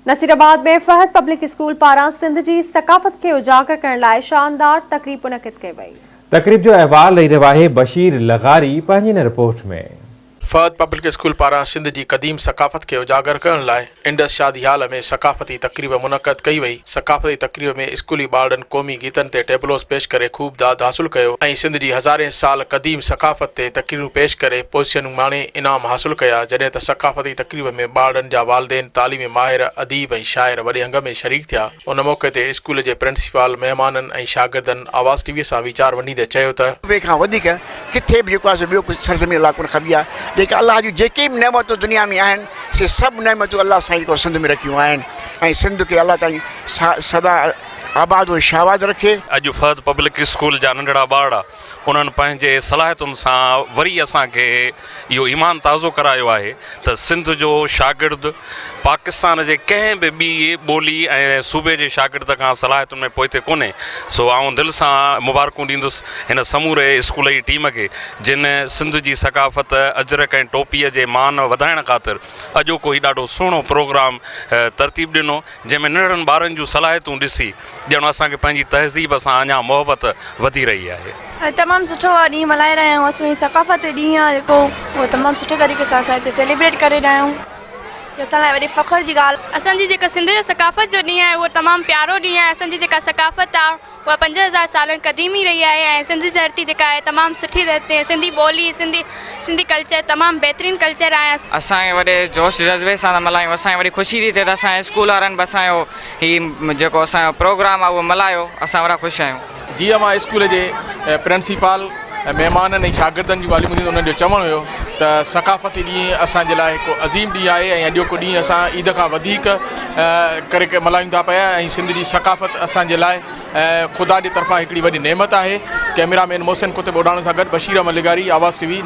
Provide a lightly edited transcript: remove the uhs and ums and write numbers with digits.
नसीराबाद में Fahad public school पारां सिंध जी सकाफ़त के उजागर करण लाइ शानदार तकरीब मुनक़िद कई वई। तकरीब जो अहवाल ॾेई रहियो आहे बशीर लगारी पंहिंजी हिन रिपोर्ट में। फहद पब्लिक स्कूल पारां सिंध जी क़दीम सकाफ़त के उजागर करण लाइ इंडस शादी हाल में सकाफ़ती तकरीब मुनक़िद कई वई। सकाफ़ती तकरीब में स्कूली ॿारनि क़ौमी गीतनि ते टेबलोस पेश करे खूब दाद हासिल कयो ऐं सिंध जी हज़ारें साल क़दीम सकाफ़त ते तकरीरूं पेश करे पोज़ीशनूं माणे इनाम हासिल कया। जॾहिं त सकाफ़ती तकरीब में ॿारनि जा वालिदैन तालीमी माहिर अदीब ऐं शाइर वॾे अंग में शरीक थिया। उन मौक़े ते स्कूल जे प्रिंसिपल महिमाननि ऐं शागिर्दनि आवाज़ टीवीअ सां वीचार वंडींदे चयो त किथे भी ॿियो कुझु सरज़मीन अलाह कोन ख़बी आहे। जेके अलाह जूं जेके बि नेमतूं दुनिया में आहिनि से सभु नेमतूं अलाह साईं को सिंध में रखियूं आहिनि ऐं सिंध खे अलाह ताईं सदा आबाद व शाबाद रखे। अॼु फहद पब्लिक स्कूल जा नंढड़ा ॿार उन्हनि पंहिंजे सलाहियतुनि सां वरी असांखे इहो ईमान ताज़ो करायो आहे त सिंध जो शागिर्द पाकिस्तान जे कंहिं बि ॿी ॿोली ऐं सूबे जे शागिर्द खां सलाहियतुनि में पोइते कोन्हे। सो आउं दिलि सां मुबारकूं ॾींदुसि हिन समूरे स्कूल जी टीम खे जिन सिंध जी सकाफ़त अजरक ऐं टोपीअ जे मान वधाइण ख़ातिर अॼोको ही ॾाढो सुहिणो प्रोग्राम तरतीब ॾिनो जंहिंमें नंढड़नि ॿारनि जूं सलाहियतूं ॾिसी ॼणो असांखे पंहिंजी तहज़ीब सां अञा मोहबत वधी रही आहे। तमामु सुठो ॾींहुं मल्हाए रहिया आहियूं। असां सकाफ़त ॾींहुं आहे जेको उहो तमामु सुठे तरीक़े सां असां हिते सेलिब्रेट करे रहिया आहियूं। असां लाइ वॾी फ़ख़्र जी ॻाल्हि। असांजी जेका सिंध जो सकाफ़त जो ॾींहुं आहे उहो तमामु प्यारो ॾींहुं आहे। असांजी जेका सकाफ़त आहे उहा 5000 सालनि क़दीमी रही आहे ऐं सिंध जी धरती जेका आहे तमामु सुठी धरती आहे। सिंधी ॿोली सिंधी कल्चर तमामु बहितरीनु कल्चर आहे। असांखे वॾे जोश जज़्बे सां था मल्हायूं। असांखे वॾी ख़ुशी थी थिए त असांजे स्कूल वारनि बि असांजो हीउ जेको असांजो प्रोग्राम आहे उहो मल्हायो। असां वॾा ख़ुशि आहियूं। जीअं मां स्कूल जे प्रिंसिपल महिमाननि ऐं शागिर्दनि जूं ॻाल्हियूं ॿुधियूं उन्हनि जो चवणु हुयो त सकाफ़ती ॾींहुं असांजे लाइ हिकु अज़ीम ॾींहुं आहे ऐं अॼोको ॾींहुं असां ईद खां वधीक करे मल्हायूं था पिया ऐं सिंध जी सकाफ़त असांजे लाइ ख़ुदा जे तरफ़ां हिकिड़ी वॾी नेमत आहे। कैमरामैन मोहसिन कुतुब उडाण सां गॾु बशीर अहमद लिगारी, आवाज़ टीवी।